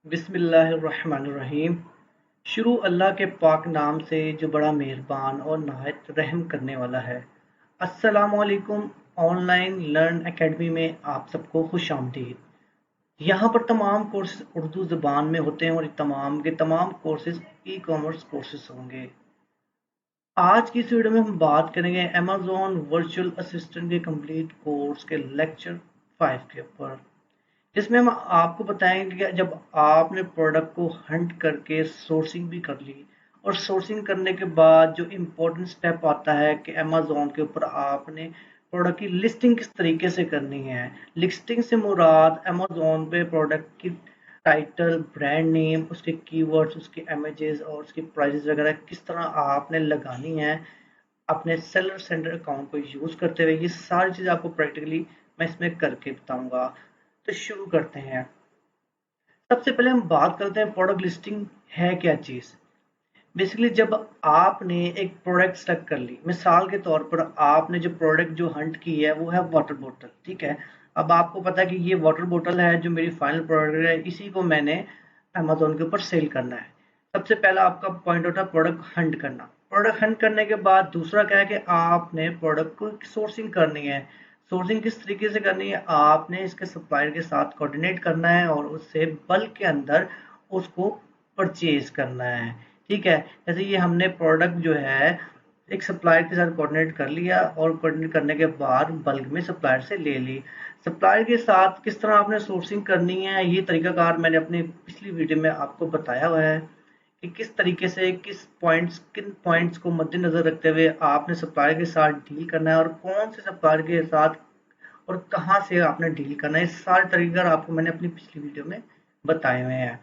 बिस्मिल्लाहिर्रहमानिर्रहीम। शुरू अल्लाह के पाक नाम से जो बड़ा मेहरबान और नहायत रहम करने वाला है। अस्सलामुअलैकुम। ऑनलाइन लर्न एकेडमी में आप सबको खुश आमदीद। यहाँ पर तमाम कोर्सेज उर्दू ज़बान में होते हैं और तमाम के तमाम कोर्सेज ई कॉमर्स कोर्सेज होंगे। आज की इस वीडियो में हम बात करेंगे अमेज़ॉन वर्चुअल असिस्टेंट के कंप्लीट कोर्स के लेक्चर 5 के ऊपर, जिसमें हम आपको बताएंगे कि जब आपने प्रोडक्ट को हंट करके सोर्सिंग भी कर ली और सोर्सिंग करने के बाद जो इम्पोर्टेंट स्टेप आता है कि अमेज़ॉन के ऊपर आपने प्रोडक्ट की लिस्टिंग किस तरीके से करनी है। लिस्टिंग से मुराद अमेज़ॉन पे प्रोडक्ट की टाइटल, ब्रांड नेम, उसके कीवर्ड्स, उसके इमेजेस और उसकी प्राइसेस वगैरह किस तरह आपने लगानी है अपने सेलर सेंटर अकाउंट को यूज़ करते हुए। ये सारी चीज़ आपको प्रैक्टिकली मैं इसमें करके बताऊंगा। तो शुरू करते हैं। सबसे पहले हम बात करते हैं प्रोडक्ट लिस्टिंग है क्या चीज़। बेसिकली जब आपने एक प्रोडक्ट सेलेक्ट कर ली, मिसाल के तौर पर आपने जो प्रोडक्ट जो हंट की है वो है वाटर बोतल, ठीक है। अब आपको पता है कि ये वाटर बोतल है जो मेरी फाइनल प्रोडक्ट है, इसी को मैंने अमेजोन के ऊपर सेल करना है। सबसे पहला आपका पॉइंट होता है प्रोडक्ट हंट करना। प्रोडक्ट हंट करने के बाद दूसरा क्या है कि आपने प्रोडक्ट को सोर्सिंग करनी है। सोर्सिंग किस तरीके से करनी है, आपने इसके सप्लायर के साथ कोऑर्डिनेट करना है और उससे बल्क के अंदर उसको परचेज करना है, ठीक है। जैसे ये हमने प्रोडक्ट जो है एक सप्लायर के साथ कोऑर्डिनेट कर लिया और कोऑर्डिनेट करने के बाद बल्क में सप्लायर से ले ली। सप्लायर के साथ किस तरह आपने सोर्सिंग करनी है, ये तरीकाकार मैंने अपनी पिछली वीडियो में आपको बताया हुआ है कि किस तरीके से किन पॉइंट्स को मद्देनजर रखते हुए आपने सप्लायर के साथ डील करना है और कौन से सप्लायर के साथ और कहाँ से आपने डील करना है। ये सारे तरीके आपको मैंने अपनी पिछली वीडियो में बताए हुए हैं।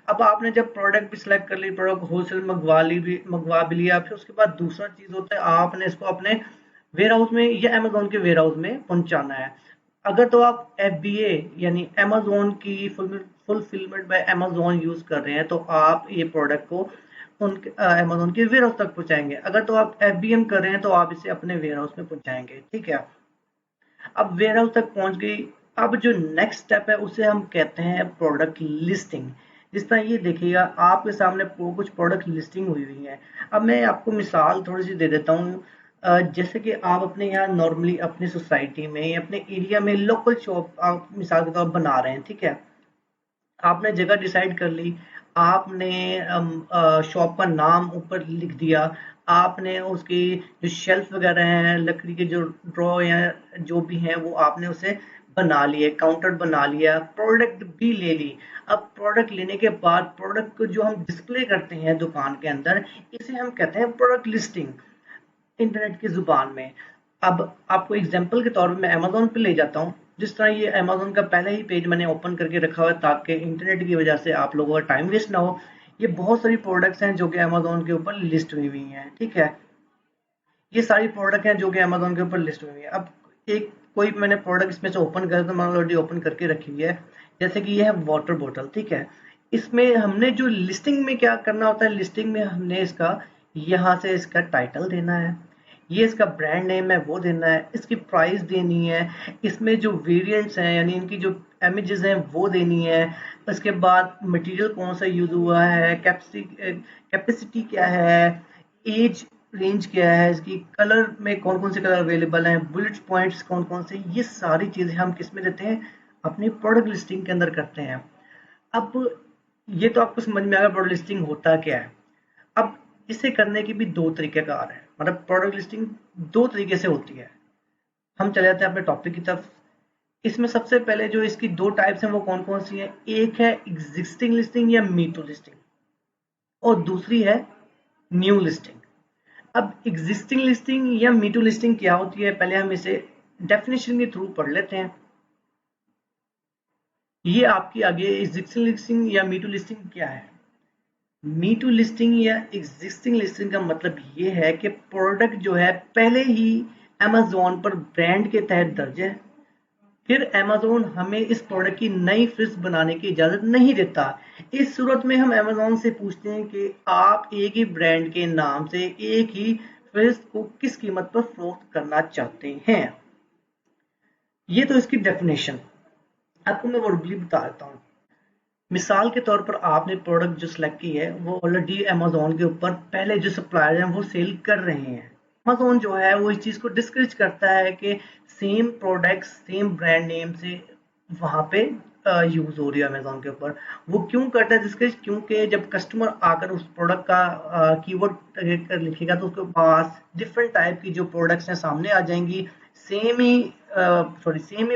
अब आपने जब प्रोडक्ट भी सिलेक्ट कर ली, प्रोडक्ट होलसेल मंगवा भी लिया, फिर उसके बाद दूसरा चीज होता है आपने इसको अपने वेयर हाउस में या अमेजोन के वेयर हाउस में पहुंचाना है। अगर तो आप FBA यानी अमेजोन की फुलफिलमेंट बाय अमेजोन यूज कर रहे हैं तो आप ये प्रोडक्ट को उनके अमेजोन के वेयर हाउस तक पहुंचाएंगे। अगर तो आप FBM कर रहे हैं तो आप इसे अपने वेयर हाउस में पहुंचाएंगे, ठीक है। अब वेयर हाउस तक पहुंच गई। अब जो नेक्स्ट स्टेप है उसे हम कहते हैं प्रोडक्ट लिस्टिंग। जिस तरह ये देखिएगा आपके सामने कुछ प्रोडक्ट लिस्टिंग हुई हुई है। अब मैं आपको मिसाल थोड़ी सी दे देता हूँ। जैसे कि आप अपने यहाँ नॉर्मली अपनी सोसाइटी में या अपने एरिया में लोकल शॉप आप मिसाल के तौर पर बना रहे हैं, ठीक है। आपने जगह डिसाइड कर ली, आपने शॉप का नाम ऊपर लिख दिया, आपने उसकी जो शेल्फ वगैरह हैं, लकड़ी के जो ड्रॉ या जो भी हैं वो आपने उसे बना लिए, काउंटर बना लिया, प्रोडक्ट भी ले ली। अब प्रोडक्ट लेने के बाद प्रोडक्ट को जो हम डिस्प्ले करते हैं दुकान के अंदर, इसे हम कहते हैं प्रोडक्ट लिस्टिंग इंटरनेट की जुबान में। अब आपको एग्जांपल के तौर पे मैं अमेज़न पे ले जाता हूँ। जिस तरह ये अमेज़न का पहले ही पेज मैंने ओपन करके रखा हुआ है ताकि इंटरनेट की वजह से आप लोगों का टाइम वेस्ट ना हो। ये बहुत सारी प्रोडक्ट्स हैं जो कि अमेज़न के ऊपर लिस्ट हुई हुई हैं, ठीक है। ये सारी प्रोडक्ट हैं जो कि अमेज़न के ऊपर लिस्ट हुई हुई है। अब एक कोई मैंने प्रोडक्ट इसमें से ओपन कर तो मैंने ऑलरेडी ओपन करके रखी हुई है। जैसे कि ये है वाटर बॉटल, ठीक है। इसमें हमने जो लिस्टिंग में क्या करना होता है, लिस्टिंग में हमने इसका यहाँ से इसका टाइटल देना है, ये इसका ब्रांड नेम है वो देना है, इसकी प्राइस देनी है, इसमें जो वेरिएंट्स हैं यानी इनकी जो इमेजेस हैं वो देनी है। उसके बाद मटेरियल कौन सा यूज हुआ है, कैपेसिटी क्या है, एज रेंज क्या है, इसकी कलर में कौन कौन से कलर अवेलेबल हैं, बुलेट पॉइंट्स कौन कौन से, ये सारी चीजें हम किस में देते हैं, अपनी प्रोडक्ट लिस्टिंग के अंदर करते हैं। अब ये तो आपको समझ में आ गया प्रोडक्ट लिस्टिंग होता क्या है। अब इसे करने की भी दो तरीके कार है, मतलब प्रोडक्ट लिस्टिंग दो तरीके से होती है। हम चले जाते हैं अपने टॉपिक की तरफ। इसमें सबसे पहले जो इसकी दो टाइप्स हैं वो कौन कौन सी हैं, एक है एग्जिस्टिंग लिस्टिंग या मीटू लिस्टिंग और दूसरी है न्यू लिस्टिंग। अब एग्जिस्टिंग लिस्टिंग या मीटू लिस्टिंग क्या होती है, पहले हम इसे डेफिनेशन के थ्रू पढ़ लेते हैं। ये आपकी आगे एग्जिस्टिंग लिस्टिंग या मीटू लिस्टिंग क्या है। मीटू लिस्टिंग या एग्जिस्टिंग लिस्टिंग का मतलब ये है कि प्रोडक्ट जो है पहले ही अमेजोन पर ब्रांड के तहत दर्ज है, फिर अमेजोन हमें इस प्रोडक्ट की नई फिस्ट बनाने की इजाजत नहीं देता। इस सूरत में हम अमेजोन से पूछते हैं कि आप एक ही ब्रांड के नाम से एक ही फिस्ट को किस कीमत पर फरोख्त करना चाहते हैं। ये तो इसकी डेफिनेशन आपको मैं वर्बली बता देता हूँ। मिसाल के तौर पर आपने प्रोडक्ट जो सेलेक्ट की है वो ऑलरेडी अमेज़न के ऊपर पहले जो सप्लायर हैं वो सेल कर रहे हैं। अमेज़न जो है वो इस चीज़ को डिस्करेज करता है कि same products same brand name से वहाँ पे यूज़ हो रही है अमेज़न के ऊपर। वो क्यों करता है डिस्करेज? क्योंकि जब कस्टमर आकर उस प्रोडक्ट का कीवर्ड लिखेगा तो उसके पास डिफरेंट टाइप की जो प्रोडक्ट्स हैं सामने आ जाएँगी। सेम ही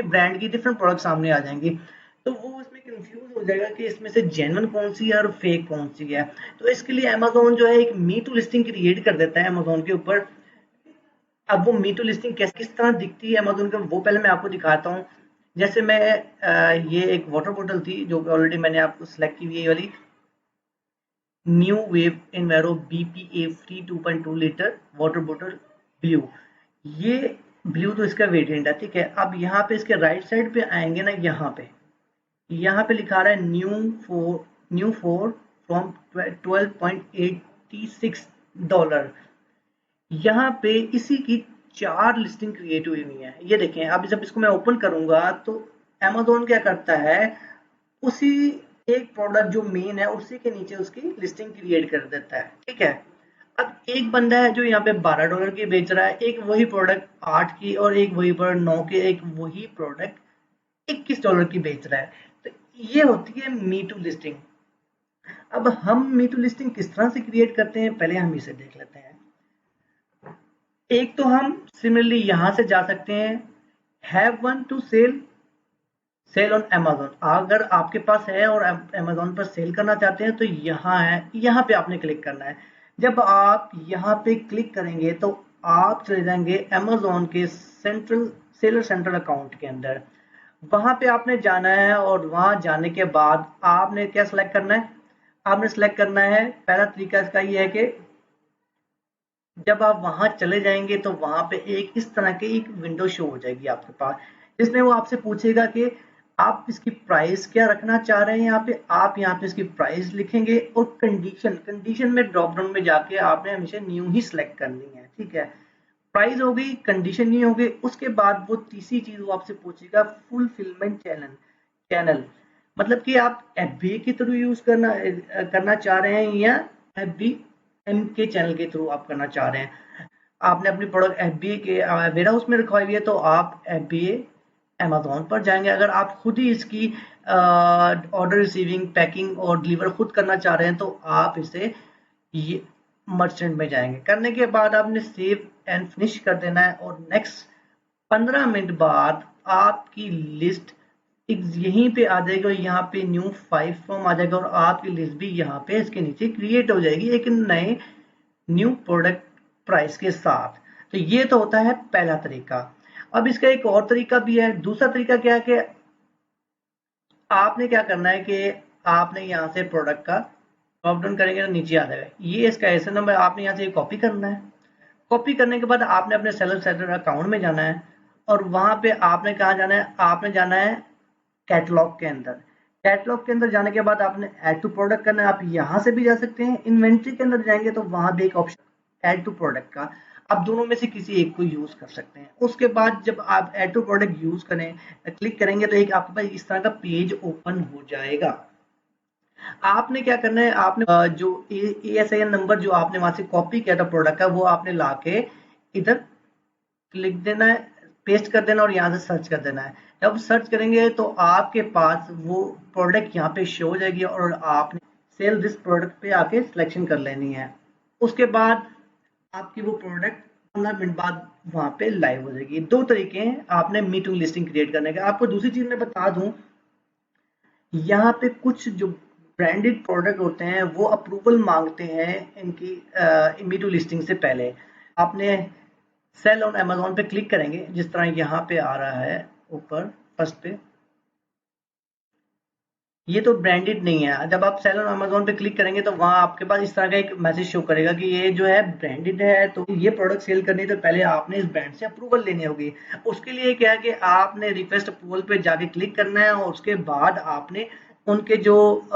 ब्रांड की डिफरेंट प्रोडक्ट सामने आ जाएँगी। तो वो उसमें कंफ्यूज हो जाएगा कि इसमें से जेन्युइन कौन सी है और फेक कौन सी है। तो इसके लिए अमेज़न जो है एक मी टू लिस्टिंग क्रिएट कर देता है अमेज़न के ऊपर। अब वो मी टू लिस्टिंग किस तरह दिखती है अमेज़न के, वो पहले मैं आपको दिखाता हूँ। जैसे मैं ये एक वाटर बॉटल थी जो ऑलरेडी मैंने आपको सेलेक्ट की हुई है, ये वाली न्यू वेव इनवेरो BPA free 2.2 litre water bottle blue. ये ब्लू तो इसका वेरिएंट है, ठीक है। अब यहाँ पे इसके राइट साइड पे आएंगे ना, यहाँ पे लिखा रहा है न्यू फोर फ्रॉम $12.86। यहाँ पे इसी की 4 लिस्टिंग क्रिएट हुई हुई है। ये देखें, अब जब इसको मैं ओपन करूंगा तो अमेज़न क्या करता है, उसी एक प्रोडक्ट जो मेन है उसी के नीचे उसकी लिस्टिंग क्रिएट कर देता है, ठीक है। अब एक बंदा है जो यहाँ पे $12 की बेच रहा है, एक वही प्रोडक्ट 8 की, और एक वही प्रोडक्ट 9 के, एक वही प्रोडक्ट $21 की बेच रहा है। तो ये होती है मी टू लिस्टिंग। अब हम मी टू लिस्टिंग किस तरह से क्रिएट करते हैं, पहले हम इसे देख लेते हैं। एक तो हम सिमिलरली यहां से जा सकते हैं, have one two sale, sale on Amazon. अगर आपके पास है और अमेज़न पर सेल करना चाहते हैं तो यहाँ है, यहाँ पे आपने क्लिक करना है। जब आप यहाँ पे क्लिक करेंगे तो आप चले जाएंगे अमेज़न के सेलर सेंट्रल अकाउंट के अंदर। वहां पे आपने जाना है और वहां जाने के बाद आपने क्या सिलेक्ट करना है, आपने सिलेक्ट करना है, पहला तरीका इसका ये है कि जब आप वहां चले जाएंगे तो वहां पे एक इस तरह की एक विंडो शो हो जाएगी आपके पास, जिसमें वो आपसे पूछेगा कि आप इसकी प्राइस क्या रखना चाह रहे हैं। यहाँ पे आप यहाँ पे इसकी प्राइस लिखेंगे और कंडीशन में ड्रॉप डाउन में जाके आपने हमेशा न्यू ही सिलेक्ट करनी है, ठीक है। प्राइस हो गई, कंडीशन नहीं हो गई, उसके बाद वो तीसरी चीज वो आपसे पूछेगा फुलफिलमेंट चैनल। मतलब कि आप एफबीए के थ्रू यूज करना चाह रहे हैं या एफबी एम के चैनल के थ्रू आप करना चाह रहे हैं। आपने अपनी प्रोडक्ट एफबीए के वेयर हाउस में रखवाई हुई है तो आप एफबीए अमेज़न पर जाएंगे। अगर आप खुद ही इसकी ऑर्डर रिसीविंग, पैकिंग और डिलीवर खुद करना चाह रहे हैं तो आप इसे ये मर्चेंट में जाएंगे। करने के बाद आपने सेव एंड फिनिश कर देना है और नेक्स्ट 15 मिनट बाद आपकी लिस्ट यहीं पे आ जाएगी और यहाँ पे न्यू 5 फॉर्म आ जाएगा और आपकी लिस्ट भी यहाँ पे इसके नीचे क्रिएट हो जाएगी एक नए न्यू प्रोडक्ट प्राइस के साथ। तो ये तो होता है पहला तरीका। अब इसका एक और तरीका भी है। दूसरा तरीका क्या है कि आपने क्या करना है कि आपने यहाँ से प्रोडक्ट का ड्रॉप डाउन करेंगे तो नीचे आ जाएगा, ये इसका ऐसा नंबर आपने यहाँ से कॉपी करना है। कॉपी करने के बाद आपने अपने सेलर सेंटर अकाउंट में जाना है और वहां पे आपने कहा जाना है, आपने जाना है कैटलॉग के अंदर। कैटलॉग के अंदर जाने के बाद आपने ऐड टू प्रोडक्ट करना है। आप यहाँ से भी जा सकते हैं, इन्वेंट्री के अंदर जाएंगे तो वहां भी एक ऑप्शन ऐड टू प्रोडक्ट का, आप दोनों में से किसी एक को यूज कर सकते हैं। उसके बाद जब आप ऐड टू प्रोडक्ट यूज करें, क्लिक करेंगे तो एक आपके पास इस तरह का पेज ओपन हो जाएगा। आपने क्या करना है, आपने जो ASIN नंबर जो आपने वहां से कॉपी किया था प्रोडक्ट का, वो आपने लाके इधर लिख देना है, पेस्ट कर देना और यहाँ से सर्च कर देना है। जब सर्च करेंगे तो आपके पास वो प्रोडक्ट यहाँ पे शो हो जाएगी और आपने सेल दिस प्रोडक्ट पे आके सिलेक्शन कर लेनी है। उसके बाद आपकी वो प्रोडक्ट 15 मिनट बाद वहां पे लाइव हो जाएगी। दो तरीके हैं आपने मीटिंग लिस्टिंग क्रिएट करने का। आपको दूसरी चीज मैं बता दूं, यहाँ पे कुछ जो ब्रांडेड प्रोडक्ट होते हैं वो अप्रूवल मांगते हैं इनकी इमीडिएट लिस्टिंग से पहले। आपने सेल ऑन अमेज़न पे क्लिक करेंगे, जिस तरह यहाँ पे आ रहा है ऊपर फर्स्ट पे, ये तो ब्रांडेड नहीं है। जब आप सेल ऑन अमेज़न पे क्लिक करेंगे तो वहाँ आपके पास इस तरह का एक मैसेज शो करेगा कि ये जो है ब्रांडेड है, तो ये प्रोडक्ट सेल करनी तो पहले आपने इस ब्रांड से अप्रूवल लेनी होगी। उसके लिए क्या है कि आपने रिक्वेस्ट अप्रूवल पे जाके क्लिक करना है और उसके बाद आपने उनके जो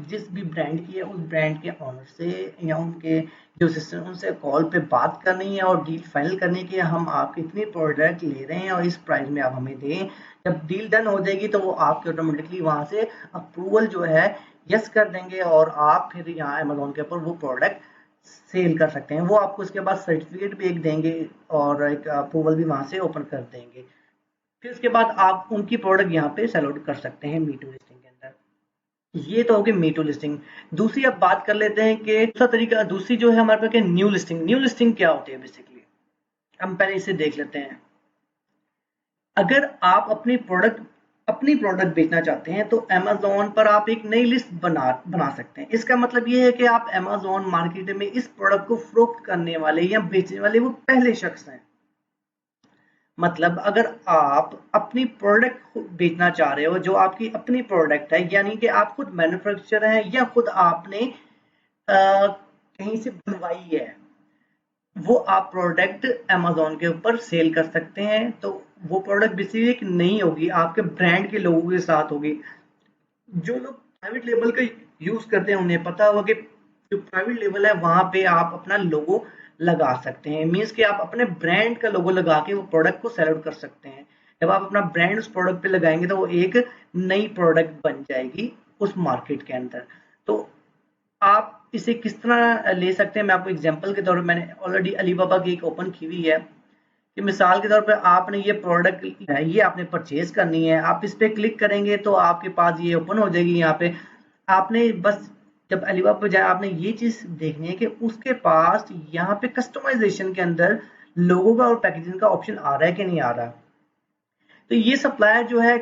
जिस भी ब्रांड की है उस ब्रांड के ऑनर से या उनके जो असिस्टेंट उनसे कॉल पे बात करनी है और डील फाइनल करनी है कि हम आपके इतने प्रोडक्ट ले रहे हैं और इस प्राइस में आप हमें दें। जब डील डन हो जाएगी तो वो आपके ऑटोमेटिकली वहाँ से अप्रूवल जो है यस कर देंगे और आप फिर यहाँ अमेजोन के ऊपर वो प्रोडक्ट सेल कर सकते हैं। वो आपको उसके बाद सर्टिफिकेट भी एक देंगे और एक अप्रूवल भी वहाँ से ओपन कर देंगे। फिर उसके बाद आप उनकी प्रोडक्ट यहाँ पे सेल आउट कर सकते हैं मीटू लिस्टिंग के अंदर। ये तो होगी मीटू लिस्टिंग। दूसरी अब बात कर लेते हैं कि दूसरा तरीका, दूसरी जो है हमारे पास न्यू लिस्टिंग। न्यू लिस्टिंग क्या होती है बेसिकली, हम पहले इसे देख लेते हैं। अगर आप अपनी प्रोडक्ट बेचना चाहते हैं तो अमेज़न पर आप एक नई लिस्ट बना सकते हैं। इसका मतलब ये है कि आप अमेज़न मार्केट में इस प्रोडक्ट को फ़रोख्त करने वाले या बेचने वाले वो पहले शख्स हैं। मतलब अगर आप अपनी प्रोडक्ट बेचना चाह रहे हो जो आपकी अपनी प्रोडक्ट है, यानी कि आप खुद मैन्युफैक्चरर हैं या खुद आपने कहीं से बनवाई है, वो आप प्रोडक्ट अमेज़न के ऊपर सेल कर सकते हैं। तो वो प्रोडक्ट बेसिकली नहीं होगी, आपके ब्रांड के लोगों के साथ होगी। जो लोग प्राइवेट लेबल का यूज करते हैं उन्हें पता होगा कि जो प्राइवेट लेबल है वहां पे आप अपना लोगो लगा सकते हैं। मीन्स कि आप अपने ब्रांड का लोगो लगा के वो प्रोडक्ट को सेल आउट कर सकते हैं। जब आप अपना ब्रांड उस प्रोडक्ट पे लगाएंगे तो वो एक नई प्रोडक्ट बन जाएगी उस मार्केट के अंदर। तो आप इसे किस तरह ले सकते हैं, मैं आपको एग्जांपल के तौर पे, मैंने ऑलरेडी अलीबाबा की एक ओपन की हुई है कि मिसाल के तौर पे आपने ये प्रोडक्ट है, ये आपने परचेज करनी है। आप इस पे क्लिक करेंगे तो आपके पास ये ओपन हो जाएगी। यहाँ पे आपने बस जब अलीबाबा पे जाए आपने ये चीज देखनी है कि उसके पास यहाँ पे कस्टमाइजेशन के अंदर लोगों का और पैकेजिंग का ऑप्शन आ रहा है कि नहीं आ रहा। तो ये सप्लायर जो है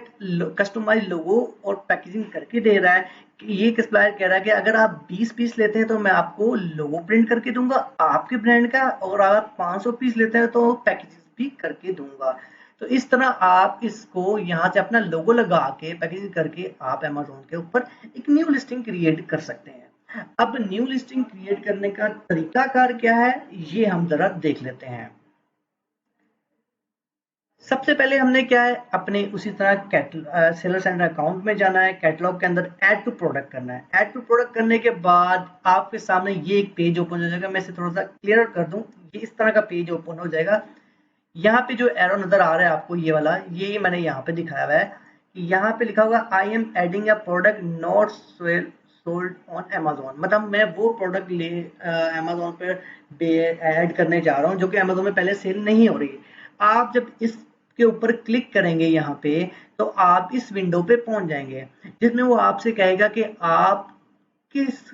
कस्टमाइज लोगो और पैकेजिंग करके दे रहा है। कि ये सप्लायर कह रहा है कि अगर आप 20 पीस लेते हैं तो मैं आपको लोगो प्रिंट करके दूंगा आपके ब्रांड का, और अगर 500 पीस लेते हैं तो पैकेजिंग भी करके दूंगा। तो इस तरह आप इसको यहाँ से अपना लोगो लगा के पैकेजिंग करके आप अमेज़न के ऊपर एक न्यू लिस्टिंग क्रिएट कर सकते हैं। अब न्यू लिस्टिंग क्रिएट करने का तरीकाकार क्या है, ये हम जरा देख लेते हैं। सबसे पहले हमने क्या है, अपने उसी तरह सेलर सेंटर अकाउंट में जाना है, कैटलॉग के अंदर ऐड टू प्रोडक्ट करना है। ऐड टू प्रोडक्ट करने के बाद आपके सामने ये एक पेज ओपन हो जाएगा। मैं इसे थोड़ा सा क्लियर कर दूं, ये इस तरह का पेज ओपन हो जाएगा। यहाँ पे जो एरो नजर आ रहा है आपको, ये वाला, ये मैंने यहाँ पे दिखाया हुआ है कि यहाँ पे लिखा होगा I am adding a product not sold on Amazon. मतलब मैं वो प्रोडक्ट ले अमेजोन पर ऐड करने जा रहा हूँ जो कि अमेजोन में पहले सेल नहीं हो रही। आप जब इसके ऊपर क्लिक करेंगे यहाँ पे तो आप इस विंडो पे पहुंच जाएंगे जिसमें वो आपसे कहेगा कि आप किस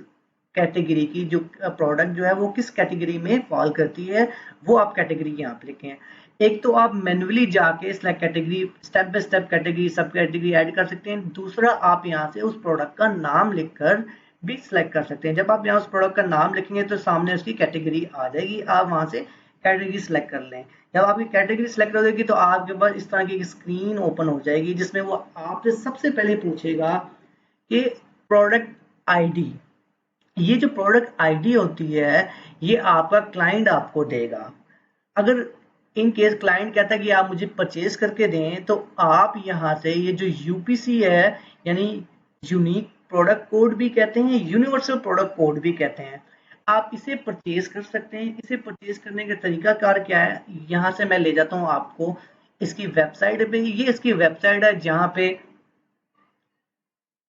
कैटेगरी की जो प्रोडक्ट जो है वो किस कैटेगरी में फॉल करती है, वो आप कैटेगरी यहाँ पे लिखें। एक तो आप मैन्युअली जाके select category, step by step category सब कैटेगरी ऐड कर सकते हैं। दूसरा आप यहाँ से उस प्रोडक्ट का नाम लिखकर भी सिलेक्ट कर सकते हैं। जब आप यहाँ उस प्रोडक्ट का नाम लिखेंगे तो सामने उसकी कैटेगरी आ जाएगी, आप वहां से कैटेगरी सिलेक्ट कर लें। जब आपकी कैटेगरी सिलेक्ट हो जाएगी तो आपके पास इस तरह की स्क्रीन ओपन हो जाएगी जिसमें वो आपसे सबसे पहले पूछेगा कि प्रोडक्ट आईडी। ये जो प्रोडक्ट आईडी होती है ये आपका क्लाइंट आपको देगा। अगर इन केस क्लाइंट कहता है कि आप मुझे परचेज करके दें तो आप यहाँ से ये जो यूपीसी है, यानी यूनिक प्रोडक्ट कोड भी कहते हैं, यूनिवर्सल प्रोडक्ट कोड भी कहते हैं, आप इसे परचेज कर सकते हैं। इसे परचेज करने का तरीका कार क्या है, यहाँ से मैं ले जाता हूँ आपको इसकी वेबसाइट पे। ये इसकी वेबसाइट है जहाँ पे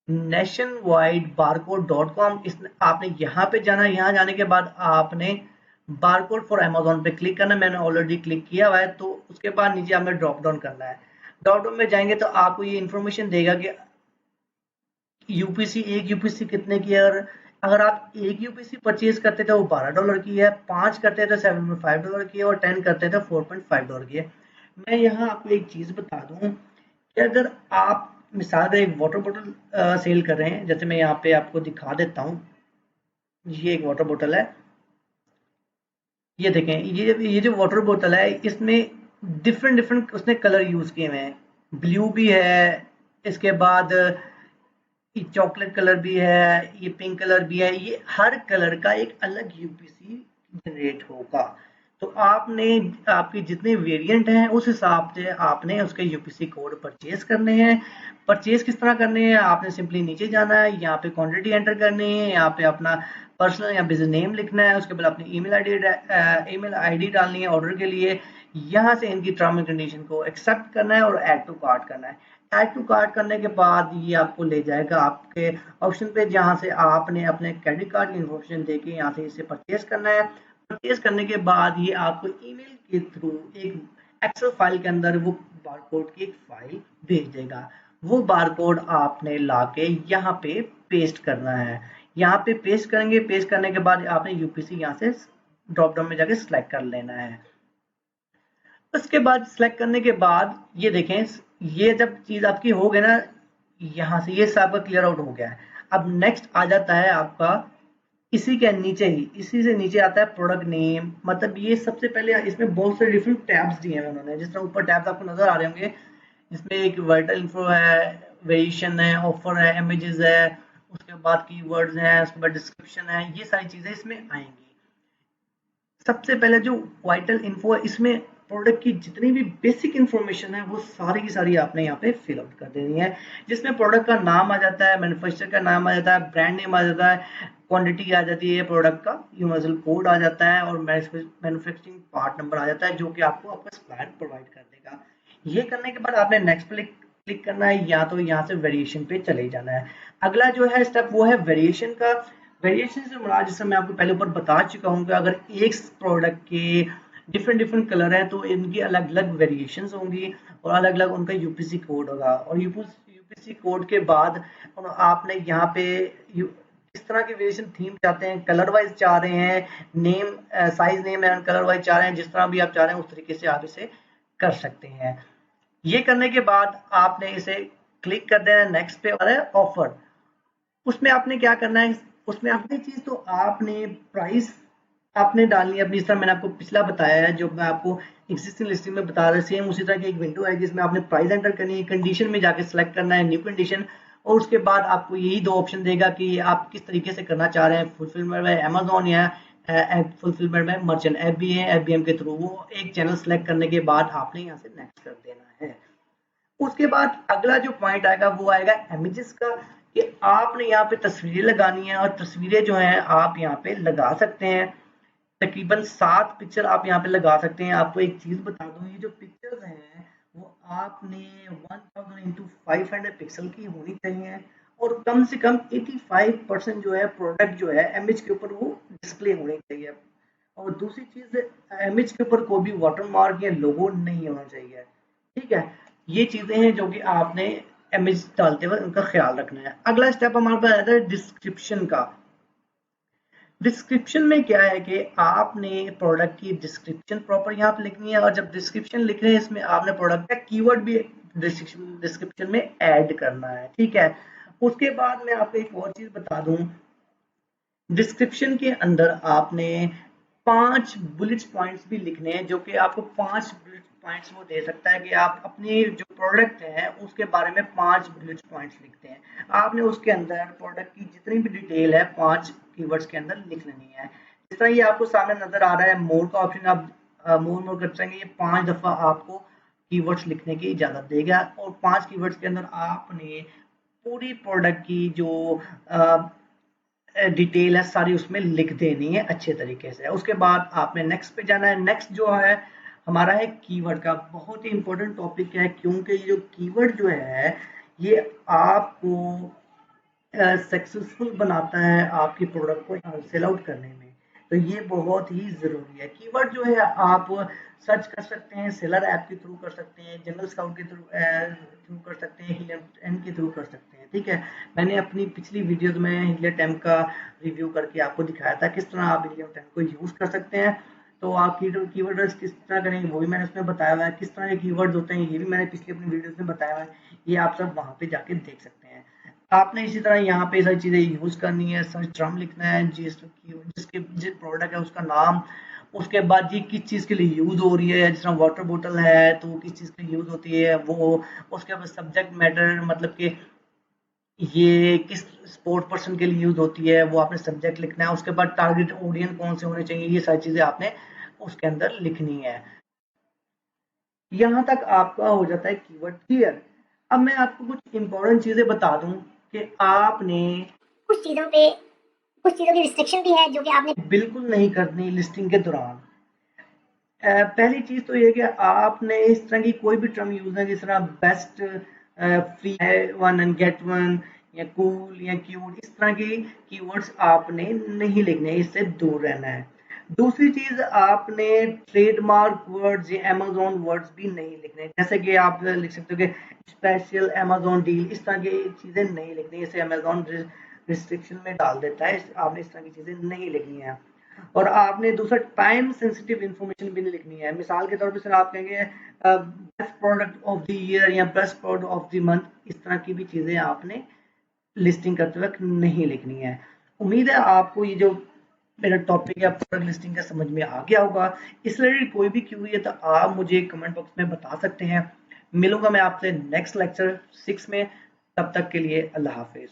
nationwidebarcode.com, इस आपने यहाँ पे जाना है। यहाँ जाने के बाद आपने बारकोड फॉर अमेजोन पे क्लिक करना है। मैंने ऑलरेडी क्लिक किया हुआ है। तो उसके बाद नीचे हमें ड्रॉप डाउन करना है। ड्रॉप डाउन में जाएंगे तो आपको ये इन्फॉर्मेशन देगा कि यूपीसी, एक यूपीसी कितने की है। अगर आप एक यूपीसी परचेज करते थे वो $12 की है, 5 करते थे $7.5 की है, और 10 करते थे $4.5 की है। मैं यहाँ आपको एक चीज बता दूं कि अगर आप मिसाल का एक वाटर बोतल सेल कर रहे हैं, जैसे मैं यहाँ पे आपको दिखा देता हूँ। ये एक वाटर बोतल है, ये देखें, ये जो वाटर बोतल है इसमें डिफरेंट डिफरेंट उसने कलर यूज किए हुए हैं। ब्लू भी है, इसके बाद ये चॉकलेट कलर भी है, ये पिंक कलर भी है। ये हर कलर का एक अलग यूपीसी जनरेट होगा। तो आपने आपके जितने वेरिएंट हैं उस हिसाब से आपने उसके यूपीसी कोड परचेज करने हैं। परचेज किस तरह करने हैं, आपने सिंपली नीचे जाना है, यहाँ पे क्वांटिटी एंटर करनी है, यहाँ पे अपना पर्सनल या बिजनेस नेम लिखना है, उसके बाद अपनी ईमेल आईडी डालनी है ऑर्डर के लिए। यहाँ से इनकी टर्म एंड कंडीशन को एक्सेप्ट करना है और ऐड टू कार्ट करना है। ऐड टू कार्ट करने के बाद ये आपको ले जाएगा आपके ऑप्शन पे, जहाँ से आपने अपने क्रेडिट कार्ड की इन्फॉर्मेशन देके यहाँ से इसे परचेज करना है। परचेज करने के बाद ये आपको ईमेल के थ्रू एक एक्सेल फाइल के अंदर वो बारकोड की एक फाइल भेज देगा। वो बारकोड आपने लाके यहाँ पे पेस्ट करना है। यहाँ पे पेस्ट करेंगे, पेस्ट करने के बाद आपने यूपीसी यहाँ से ड्रॉप डाउन में जाके सिलेक्ट कर लेना है। उसके बाद सिलेक्ट करने के बाद ये देखें, ये जब चीज आपकी हो गई ना, यहाँ से ये सब आपका क्लियर आउट हो गया है। अब नेक्स्ट आ जाता है आपका इसी के नीचे ही, इसी से नीचे आता है प्रोडक्ट नेम। मतलब ये सबसे पहले इसमें बहुत से डिफरेंट टैब्स दिए हैं उन्होंने, जिस तरह ऊपर टैब्स आपको नजर आ रहे होंगे। इसमें एक वाइटल इन्फो है, वेरिएशन है, ऑफर है, इमेजेस है, उसके बाद कीवर्ड्स हैं, उसके बाद डिस्क्रिप्शन है, ये सारी चीजें इसमें आएंगी। सबसे पहले जो वाइटल इन्फो है, इसमें प्रोडक्ट की जितनी भी बेसिक इंफॉर्मेशन है वो सारी की सारी आपने यहाँ पे फिल आउट कर देनी है, जिसमें प्रोडक्ट का नाम आ जाता है, मैन्युफैक्चरर का नाम आ जाता है, ब्रांड नेम आ जाता है, क्वांटिटी आ जाती है, प्रोडक्ट का यूनिवर्सल कोड आ जाता है और मैन्युफैक्चरिंग पार्ट नंबर आ जाता है, जो कि आपको आपका सप्लायर प्रोवाइड कर देगा। ये करने के बाद आपने नेक्स्ट पे क्लिक करना है, या तो यहाँ से वेरिएशन पे चले जाना है। अगला जो है स्टेप वो है वेरिएशन का। वेरिएशन से मुराद, जैसे मैं आपको पहले ऊपर बता चुका हूँ कि अगर एक प्रोडक्ट के डिफरेंट डिफरेंट कलर हैं तो इनकी अलग अलग वेरिएशंस होंगी और अलग अलग उनका यूपीसी कोड होगा। और यूपीसी कोड के बाद आपने यहाँ पे किस तरह की वेरिएशन थीम चाहते हैं, कलर वाइज चाह रहे हैं, name size name and colour wise चाह रहे हैं, जिस तरह भी आप चाह रहे हैं उस तरीके से आप इसे कर सकते हैं। ये करने के बाद आपने इसे क्लिक कर देना है नेक्स्ट पे, और ऑफर। उसमें आपने क्या करना है, उसमें अपनी चीज तो आपने प्राइस आपने डालनी है अपनी, जिस तरह मैंने आपको पिछला बताया है, जो मैं आपको एग्जिस्टिंग लिस्टिंग में बता रहा सेम उसी तरह की एक विंडो है जिसमें आपने प्राइस एंटर करनी है, कंडीशन में जाके सिलेक्ट करना है न्यू कंडीशन, और उसके बाद आपको यही दो ऑप्शन देगा कि आप किस तरीके से करना चाह रहे हैं, फुलफिलमेंट में अमेजोन या फुलफिलमेंट में मर्चेंट एफबीएम के थ्रू। वो एक चैनल सेलेक्ट करने के बाद आपने यहाँ से नेक्स्ट कर देना है। उसके बाद अगला जो पॉइंट आएगा वो आएगा इमेजेस का, कि आपने यहाँ पे तस्वीरें लगानी है, और तस्वीरें जो हैं आप यहाँ पे लगा सकते हैं। तकरीबन 7 पिक्चर आप यहाँ पे लगा सकते हैं। आपको एक चीज बता दूं, ये जो पिक्चर्स हैं वो आपने 1000 इंटू 500 पिक्सल की होनी चाहिए, और कम से कम 85% जो है प्रोडक्ट जो है इमेज के ऊपर वो डिस्प्ले होनी चाहिए। और दूसरी चीज, इमेज के ऊपर कोई भी वाटरमार्क या लोगो नहीं होना चाहिए। ठीक है, ये चीजें हैं जो कि आपने इमेज डालते हुए उनका ख्याल रखना है। अगला स्टेप हमारे पास आता है डिस्क्रिप्शन का। डिस्क्रिप्शन में क्या है कि आपने प्रोडक्ट की डिस्क्रिप्शन प्रॉपर यहाँ पे लिखनी है, और जब डिस्क्रिप्शन लिख रहे हैं इसमें आपने प्रोडक्ट का कीवर्ड भी डिस्क्रिप्शन में ऐड करना है। ठीक है, उसके बाद मैं आपको एक और चीज बता दूं, डिस्क्रिप्शन के अंदर आपने 5 बुलेट पॉइंट्स भी लिखने हैं, जो कि आपको 5 बुलेट पॉइंट्स वो दे सकता है कि आप अपने जो प्रोडक्ट है उसके बारे में 5 बुलेट पॉइंट्स लिखते हैं। आपने उसके अंदर प्रोडक्ट की जितनी भी डिटेल है 5 कीवर्ड्स के अंदर लिख लेनी है। जिस तरह ये आपको सामने नजर आ रहा है मोर का ऑप्शन, आप मोर कर सकेंगे, ये 5 दफा आपको कीवर्ड्स लिखने की इजाजत देगा, और 5 कीवर्ड्स के अंदर आपने पूरी प्रोडक्ट की जो डिटेल है सारी उसमें लिख देनी है अच्छे तरीके से। उसके बाद आपने नेक्स्ट पे जाना है। नेक्स्ट जो है हमारा है कीवर्ड का, बहुत ही इंपॉर्टेंट टॉपिक है, क्योंकि ये जो कीवर्ड जो है ये आपको सक्सेसफुल बनाता है आपकी प्रोडक्ट को सेल आउट करने में। तो ये बहुत ही ज़रूरी है। कीवर्ड जो है आप सर्च कर सकते हैं, सेलर ऐप के थ्रू कर सकते हैं, जनरल स्काउट के थ्रू कर सकते हैं, हीलियम के थ्रू कर सकते हैं। ठीक है, मैंने अपनी पिछली वीडियोस में हीलियम का रिव्यू करके आपको दिखाया था किस तरह आप हीलियम को यूज़ कर सकते हैं। तो आप कीवर्ड्स किस तरह करेंगे वो भी मैंने उसमें बताया हुआ है, किस तरह के कीवर्ड्स होते हैं ये भी मैंने पिछली अपनी वीडियोस में बताया हुआ है। ये आप सब वहाँ पे जाके देख सकते हैं। आपने इसी तरह यहाँ पे सारी चीज़ें यूज़ करनी है, सर्च टर्म लिखना है, जिस प्रोडक्ट है उसका नाम, उसके बाद ये किस चीज़ के लिए यूज़ हो रही है, जिस तरह वाटर बोतल है तो वो किस चीज़ के लिए यूज़ होती है वो, उसके बाद सब्जेक्ट मैटर, मतलब कि ये किस स्पोर्ट पर्सन के लिए यूज़ होती है वो आपने सब्जेक्ट लिखना है। उसके बाद टारगेट ऑडियंस कौन से होने चाहिए, ये सारी चीज़ें आपने उसके अंदर लिखनी है। यहाँ तक आपका हो जाता है कीवर्ड क्लियर। अब मैं आपको कुछ इंपॉर्टेंट चीजें बता दूं कि आपने कुछ चीज़ों पे कुछ चीज़ों की रिस्ट्रिक्शन भी है जो कि आपने बिल्कुल नहीं करनी लिस्टिंग के दौरान। पहली चीज तो ये कि आपने इस तरह की कोई भी टर्म यूज है जिस तरह बेस्ट, फ्री है, वन एंड गेट वन, या कूल या क्यूट, इस तरह की कीवर्ड्स आपने नहीं लिखने, इससे दूर रहना है। दूसरी चीज, आपने ट्रेडमार्क वर्ड्स या अमेजोन वर्ड्स भी नहीं लिखने, जैसे कि आप लिख सकते हो कि स्पेशल अमेजोन डील, इस तरह की चीजें नहीं लिखनी, इसे अमेजोन रिस्ट्रिक्शन में डाल देता है, आपने इस तरह की चीजें नहीं लिखनी है। और आपने दूसरा टाइम सेंसिटिव इंफॉर्मेशन भी नहीं लिखनी है। मिसाल के तौर पर सर आप कहेंगे best product of the year या best product of the month, इस तरह की भी चीजें आपने लिस्टिंग करते वक्त नहीं लिखनी है। उम्मीद है आपको ये जो मेरा टॉपिक है प्रोडक्ट लिस्टिंग का समझ में आ गया होगा। इस रिलेटेड कोई भी क्यूरी है तो आप मुझे कमेंट बॉक्स में बता सकते हैं। मिलूंगा मैं आपसे नेक्स्ट लेक्चर 6 में। तब तक के लिए अल्लाह हाफिज।